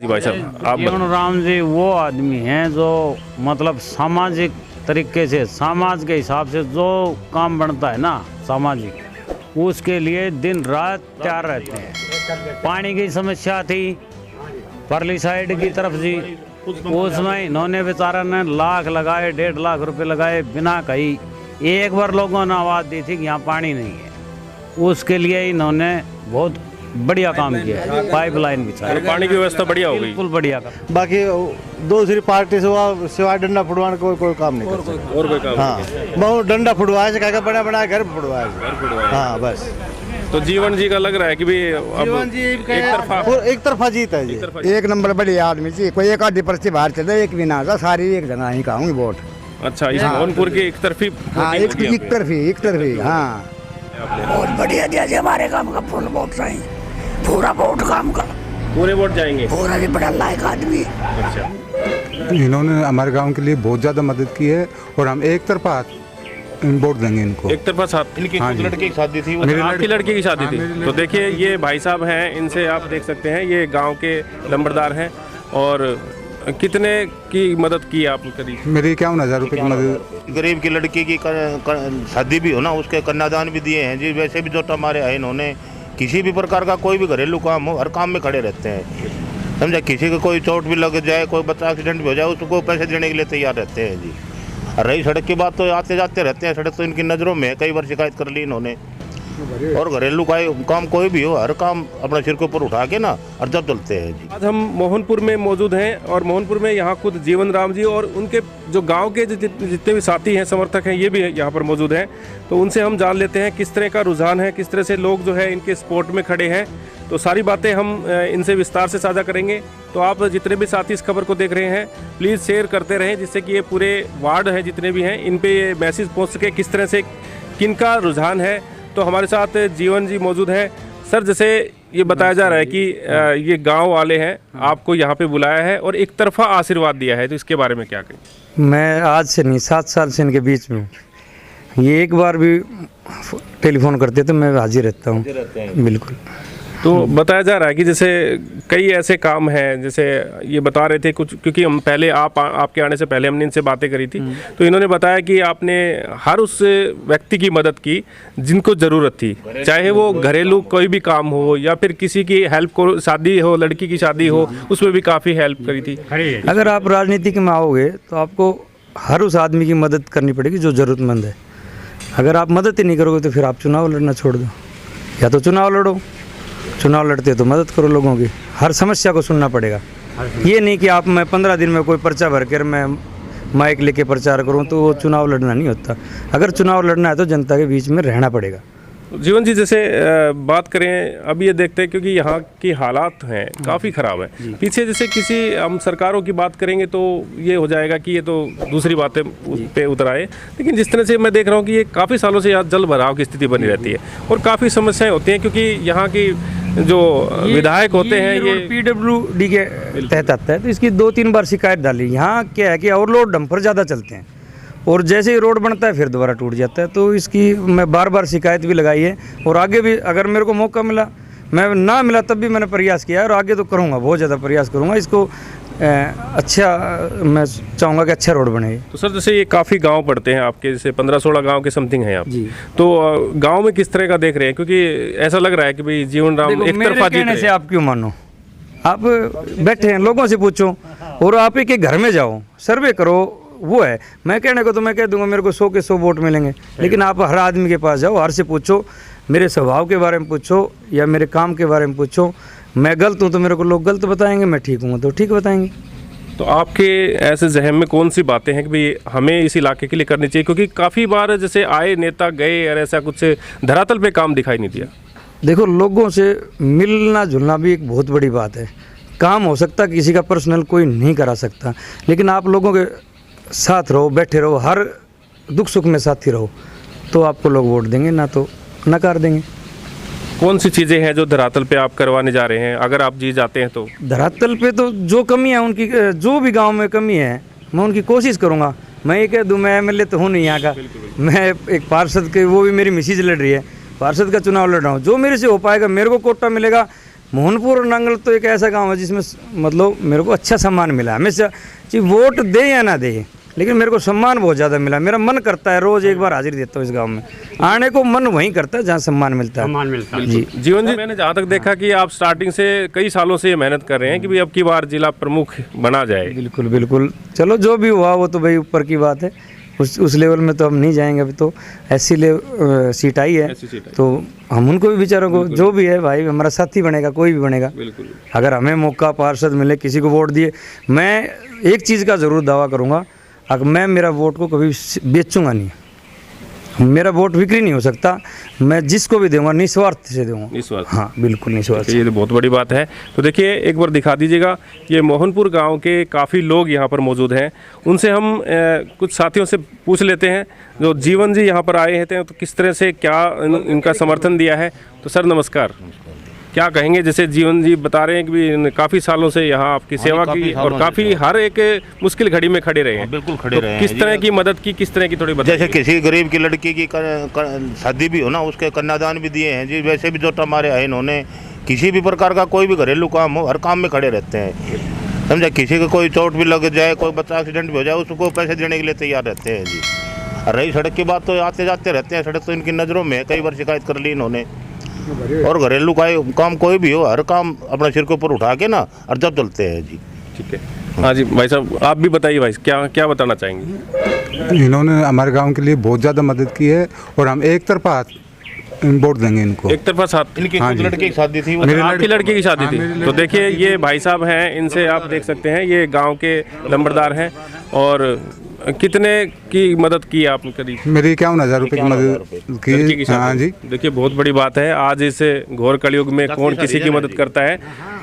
जी भाई साहब आप जीवन राम जी वो आदमी हैं जो मतलब सामाजिक तरीके से समाज के हिसाब से जो काम बनता है ना सामाजिक उसके लिए दिन रात तैयार रहते हैं। पानी की समस्या थी परली साइड की तरफ जी, उसमें इन्होंने बेचारा ने लाख लगाए 1.5 लाख रुपए लगाए बिना कहीं। एक बार लोगों ने आवाज़ दी थी कि यहाँ पानी नहीं है, उसके लिए इन्होंने बहुत बढ़िया काम किया है, पाइपलाइन बिछाई, पानी की व्यवस्था बढ़िया हो गई। बिल्कुल बढ़िया काम। बाकी दूसरी पार्टी से सिवाय डंडा फुटवाने कोई काम नहीं कर सकता। और कोई काम हाँ बहुत डंडा फुटवाए से क्या बना बना घर फुटवाए। हाँ बस तो जीवन जी का लग रहा है कि भी अब जीवन जी एक तरफा जीत है जी। एक नंबर बड़ी आदमी जी, कोई एक आधी पर्ची बाहर चले एक भी ना आता, सारी एक जगह ही कहूँगी वोट। अच्छा इस मोहनपुर की एक तरफी हाँ एक तरफी हाँ बहुत बढ़िया दिया जी, हमारे काम का फुल वोट चाहिए, पूरा वोट काम का पूरे वोट जाएंगे। पूरा जी बड़ा लायक आदमी। अच्छा इन्होंने हमारे गांव के लिए बहुत ज़्यादा मदद की है और हम एक तरफा वोट देंगे इनको। एक तरफा साथ इनकी हाँ जी। लड़की की शादी थी। आपकी लड़की की शादी थी। तो देखिए ये भाई साहब हैं, इनसे आप देख सकते हैं ये गांव के लंबरदार हैं। और कितने की मदद की आपने करीब? मेरी 51,000 रुपये की मदद। गरीब की लड़की की शादी भी हो ना, उसके कन्यादान भी दिए हैं जी। वैसे भी जो हमारे आए इन्होंने किसी भी प्रकार का कोई भी घरेलू काम हो हर काम में खड़े रहते हैं, समझा। किसी को कोई चोट भी लग जाए, कोई बच्चा एक्सीडेंट भी हो जाए, उसको पैसे देने के लिए तैयार रहते हैं जी। और रही सड़क की बात तो आते जाते रहते हैं, सड़क तो इनकी नज़रों में है, कई बार शिकायत कर ली इन्होंने। और घरेलू का काम कोई भी हो हर काम अपने सिर के ऊपर उठा के ना और जब चलते हैं जी। आज हम मोहनपुर में मौजूद हैं और मोहनपुर में यहाँ खुद जीवन राम जी और उनके जो गांव के जितने भी साथी हैं, समर्थक हैं, ये भी यहाँ पर मौजूद हैं। तो उनसे हम जान लेते हैं किस तरह का रुझान है, किस तरह से लोग जो है इनके सपोर्ट में खड़े हैं। तो सारी बातें हम इनसे विस्तार से साझा करेंगे। तो आप जितने भी साथी इस खबर को देख रहे हैं प्लीज़ शेयर करते रहें, जिससे कि ये पूरे वार्ड हैं जितने भी हैं इन पे ये मैसेज पहुँच सके किस तरह से किनका रुझान है। तो हमारे साथ जीवन जी मौजूद हैं। सर जैसे ये बताया जा रहा है कि ये गांव वाले हैं, आपको यहाँ पे बुलाया है और एक तरफा आशीर्वाद दिया है, तो इसके बारे में क्या कहें? मैं आज से नहीं 7 साल से इनके बीच में हूँ। ये एक बार भी टेलीफोन करते तो मैं हाजिर रहता हूँ बिल्कुल। तो बताया जा रहा है कि जैसे कई ऐसे काम हैं, जैसे ये बता रहे थे कुछ, क्योंकि हम पहले आपके आने से पहले हमने इनसे बातें करी थी। तो इन्होंने बताया कि आपने हर उस व्यक्ति की मदद की जिनको ज़रूरत थी, चाहे वो घरेलू कोई भी काम हो या फिर किसी की हेल्प को, शादी हो, लड़की की शादी हो, उसमें भी काफ़ी हेल्प करी थी। अगर आप राजनीति में आओगे तो आपको हर उस आदमी की मदद करनी पड़ेगी जो ज़रूरतमंद है। अगर आप मदद ही नहीं करोगे तो फिर आप चुनाव लड़ना छोड़ दो, या तो चुनाव लड़ो, चुनाव लड़ते हो तो मदद करो लोगों की। हर समस्या को सुनना पड़ेगा। ये नहीं कि आप मैं 15 दिन में कोई पर्चा भर कर मैं माइक लेके प्रचार करूं तो वो चुनाव लड़ना नहीं होता। अगर चुनाव लड़ना है तो जनता के बीच में रहना पड़ेगा। जीवन जी जैसे बात करें, अब ये देखते हैं क्योंकि यहाँ की हालात हैं काफ़ी ख़राब है। पीछे जैसे किसी हम सरकारों की बात करेंगे तो ये हो जाएगा कि ये तो दूसरी बातें उस पे उतर आए, लेकिन जिस तरह से मैं देख रहा हूँ कि ये काफ़ी सालों से यहाँ जल भराव की स्थिति बनी रहती है और काफ़ी समस्याएं होती हैं, क्योंकि यहाँ की जो विधायक होते हैं ये PWD के तहत आता है। तो इसकी 2-3 बार शिकायत डाली। यहाँ क्या है कि ओवरलोड डंपर ज़्यादा चलते हैं और जैसे ही रोड बनता है फिर दोबारा टूट जाता है। तो इसकी मैं बार बार शिकायत भी लगाई है और आगे भी अगर मेरे को मौका मिला, मैं ना मिला तब भी मैंने प्रयास किया और आगे तो करूँगा, बहुत ज़्यादा प्रयास करूँगा। इसको अच्छा मैं चाहूँगा कि अच्छा रोड बने। तो सर जैसे ये काफ़ी गांव पड़ते हैं आपके, जैसे 15-16 गांव के समथिंग हैं आप, तो गांव में किस तरह का देख रहे हैं? क्योंकि ऐसा लग रहा है कि भाई जीवन राम एक तरफा जीत रहे हैं। से आप क्यों मानो? आप बैठे हैं, लोगों से पूछो और आप एक घर में जाओ, सर्वे करो। वो है, मैं कहने को तो मैं कह दूंगा मेरे को 100 के 100 वोट मिलेंगे, लेकिन आप हर आदमी के पास जाओ, हर से पूछो, मेरे स्वभाव के बारे में पूछो या मेरे काम के बारे में पूछो। मैं गलत हूँ तो मेरे को लोग गलत बताएंगे, मैं ठीक हूँ तो ठीक बताएंगे। तो आपके ऐसे जहन में कौन सी बातें हैं कि भाई हमें इस इलाके के लिए करनी चाहिए? क्योंकि काफ़ी बार जैसे आए नेता गए और ऐसा कुछ धरातल पे काम दिखाई नहीं दिया। देखो, लोगों से मिलना जुलना भी एक बहुत बड़ी बात है। काम हो सकता किसी का पर्सनल कोई नहीं करा सकता, लेकिन आप लोगों के साथ रहो, बैठे रहो, हर दुख सुख में साथी रहो, तो आपको लोग वोट देंगे, ना तो नकार देंगे। कौन सी चीज़ें हैं जो धरातल पे आप करवाने जा रहे हैं अगर आप जीत जाते हैं तो? धरातल पे तो जो कमी है उनकी, जो भी गांव में कमी है मैं उनकी कोशिश करूंगा। मैं ये कह दूं मैं MLA तो हूँ नहीं यहाँ का, मैं एक पार्षद के, वो भी मेरी मिसेज लड़ रही है, पार्षद का चुनाव लड़ रहा हूँ। जो मेरे से हो पाएगा, मेरे को कोटा मिलेगा, मोहनपुर और नांगल तो एक ऐसा गांव है जिसमें मतलब मेरे को अच्छा सम्मान मिला हमेशा। जी वोट दे या ना दे, लेकिन मेरे को सम्मान बहुत ज़्यादा मिला। मेरा मन करता है रोज़ एक बार हाजिरी देता हूँ इस गांव में, आने को मन वहीं करता है जहाँ सम्मान मिलता है। जी जीवन जी, मैंने जहाँ तक देखा कि आप स्टार्टिंग से कई सालों से ये मेहनत कर रहे हैं कि भाई अब की बार जिला प्रमुख बना जाए। बिल्कुल बिल्कुल, चलो जो भी हुआ वो तो भाई ऊपर की बात है, उस लेवल में तो हम नहीं जाएंगे। अभी तो ऐसी सीट आई है तो हम उनको भी बेचारों को जो भी है भाई हमारा साथी बनेगा, कोई भी बनेगा। बिल्कुल। अगर हमें मौका पार्षद मिले, किसी को वोट दिए, मैं एक चीज़ का ज़रूर दावा करूँगा, अगर मैं मेरा वोट को कभी बेचूंगा नहीं, मेरा वोट बिक्री नहीं हो सकता। मैं जिसको भी दूंगा निस्वार्थ से दूंगा। निस्वार्थ? हाँ बिल्कुल निस्वार्थ। ये तो बहुत बड़ी बात है। तो देखिए एक बार दिखा दीजिएगा, ये मोहनपुर गांव के काफ़ी लोग यहाँ पर मौजूद हैं, उनसे हम कुछ साथियों से पूछ लेते हैं जो जीवन जी यहाँ पर आए हैं तो किस तरह से क्या इनका समर्थन दिया है। तो सर नमस्कार, क्या कहेंगे? जैसे जीवन जी बता रहे हैं कि काफ़ी सालों से यहाँ आपकी सेवा की और काफ़ी हर एक मुश्किल घड़ी में खड़े रहे हैं। बिल्कुल खड़े रहे हैं। किस तरह की मदद की, किस तरह की थोड़ी बताइए। जैसे किसी गरीब की लड़की की शादी भी हो ना, उसके कन्यादान भी दिए हैं जी। वैसे भी जो हमारे आए इन्होंने किसी भी प्रकार का कोई भी घरेलू काम हो, हर काम में खड़े रहते हैं। समझा, किसी को कोई चोट भी लग जाए, कोई बच्चा एक्सीडेंट भी हो जाए, उसको पैसे देने के लिए तैयार रहते हैं जी। रही सड़क की बात तो आते जाते रहते हैं, सड़क तो इनकी नज़रों में है, कई बार शिकायत कर ली इन्होंने। और घरेलू का काम कोई भी हो, हर काम अपने सिर के ऊपर उठा के ना और जब चलते हैं जी। ठीक है। हाँ जी भाई साहब, आप भी बताइए भाई, क्या बताना चाहेंगे? इन्होंने हमारे गांव के लिए बहुत ज़्यादा मदद की है और हम एक तरफा वोट देंगे इनको। एक तरफा साथ? इनकी हाँ जी। लड़की की शादी थी, आपकी लड़की की शादी थी। तो देखिए ये भाई साहब हैं, इनसे आप देख सकते हैं, ये गांव के लंबरदार हैं। और कितने की मदद की आपने? करीब मेरी 51,000 रुपये की मदद की। हाँ जी। देखिए बहुत बड़ी बात है, आज इस घोर कलयुग में कौन किसी की मदद करता है।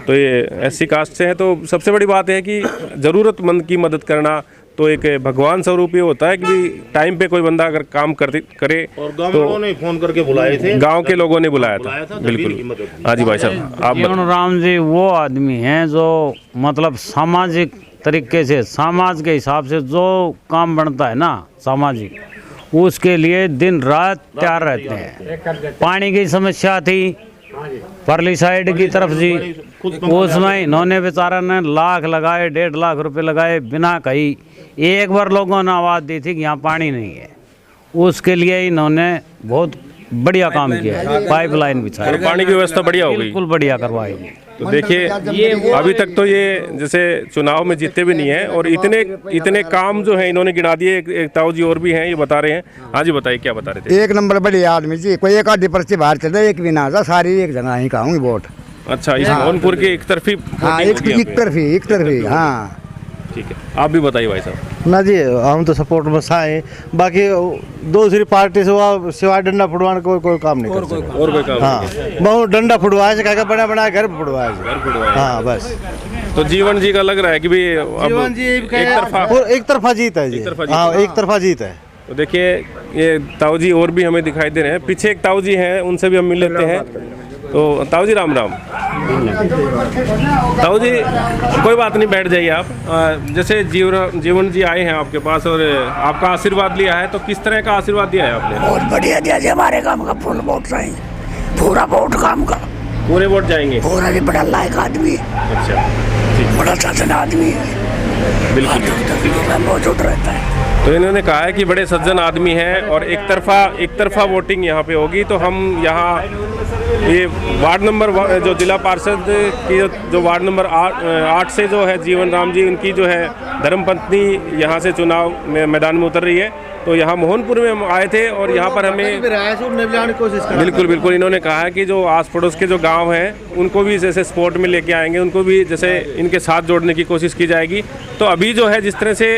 तो ये SC कास्ट से है, तो सबसे बड़ी बात है कि ज़रूरतमंद की मदद करना तो एक भगवान स्वरूप ये होता है कि टाइम पे कोई बंदा अगर काम करे और गाँव के लोगों ने फोन करके बुलाए थे, गांव के लोगों ने बुलाया था। बिल्कुल। हाँ जी भाई साहब, आप जीवन राम जी वो आदमी हैं जो मतलब सामाजिक तरीके से, समाज के हिसाब से जो काम बनता है ना सामाजिक, उसके लिए दिन रात तैयार रहते हैं। पानी की समस्या थी परली साइड की तरफ जी, उसमें इन्होंने बेचारा ने लाख लगाए, 1.5 लाख रुपए लगाए, बिना कहीं एक बार लोगों ने आवाज़ दी थी कि यहाँ पानी नहीं है। उसके लिए इन्होंने बहुत बढ़िया काम किया है, पाइपलाइन बिछाई, पानी की व्यवस्था बढ़िया हो गई, बिल्कुल बढ़िया करवाई। तो देखिए अभी तक तो ये जैसे चुनाव में जीते भी नहीं है और इतने काम जो है इन्होंने गिना दिए। एक ताऊ जी और भी हैं, ये बता रहे हैं। हाँ जी बताइए, क्या बता रहे थे? एक नंबर बड़ी आदमी जी, कोई एक आधी पर्ची बाहर चल रहा है, एक भी ना था, सारी एक जगह ही कहूँगी वोट। अच्छा, इस मोहनपुर के एक तरफी? हाँ एक तरफी। हाँ ठीक है, आप भी बताइए भाई साहब। ना जी, हम तो सपोर्ट में साए, बाकी दूसरी पार्टी से सिवाय डंडा फुटवाने कोई काम नहीं कर सकते। और कोई काम? हाँ, बहुत डंडा फुटवाए से क्या बना घर फुटवाए। हाँ बस। तो जीवन जी का लग रहा है कि भाई अब एक तरफा जीत है जी। हाँ एक तरफा जीत है। तो देखिए ये ताऊ जी और भी हमें दिखाई दे रहे हैं, पीछे एक ताऊ जी हैं, उनसे भी हम मिल लेते हैं। तो ताऊ जी राम राम। ताऊ जी कोई बात नहीं, बैठ जाइए आप। जैसे जीवन जी आए हैं आपके पास और आपका आशीर्वाद लिया है, तो किस तरह का आशीर्वाद दिया है आपने? बहुत बढ़िया दिया जी, हमारे काम का फुल वोट चाहिए, पूरा वोट काम का, पूरे वोट जाएंगे। पूरा जी, बड़ा लायक आदमी है। अच्छा, बड़ा सज्जन आदमी है, बिल्कुल मौजूद रहता है। तो इन्होंने कहा है कि बड़े सज्जन आदमी हैं और एक तरफा वोटिंग यहाँ पे होगी। तो हम यहाँ ये वार्ड नंबर जो जिला पार्षद की जो वार्ड नंबर 8 से जो है जीवन राम जी, उनकी जो है धर्मपत्नी यहाँ से चुनाव में मैदान में उतर रही है। तो यहाँ मोहनपुर में हम आए थे और यहाँ पर हमें बिल्कुल इन्होंने कहा है कि जो आस पड़ोस के जो गांव हैं उनको भी जैसे स्पोर्ट में लेके आएंगे, उनको भी जैसे इनके साथ जोड़ने की कोशिश की जाएगी। तो अभी जो है जिस तरह से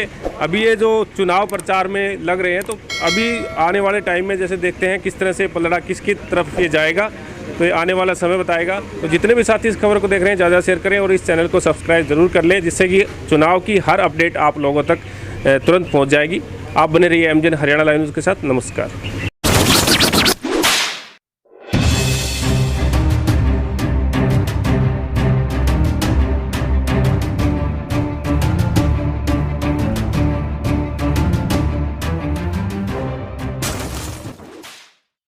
अभी ये जो चुनाव प्रचार में लग रहे हैं, तो अभी आने वाले टाइम में जैसे देखते हैं किस तरह से पलड़ा किसकी तरफ ये जाएगा, तो ये आने वाला समय बताएगा। तो जितने भी साथी इस खबर को देख रहे हैं ज़्यादा शेयर करें और इस चैनल को सब्सक्राइब जरूर कर लें, जिससे कि चुनाव की हर अपडेट आप लोगों तक तुरंत पहुँच जाएगी। आप बने रहिए MGN हरियाणा लाइव न्यूज़ के साथ। नमस्कार।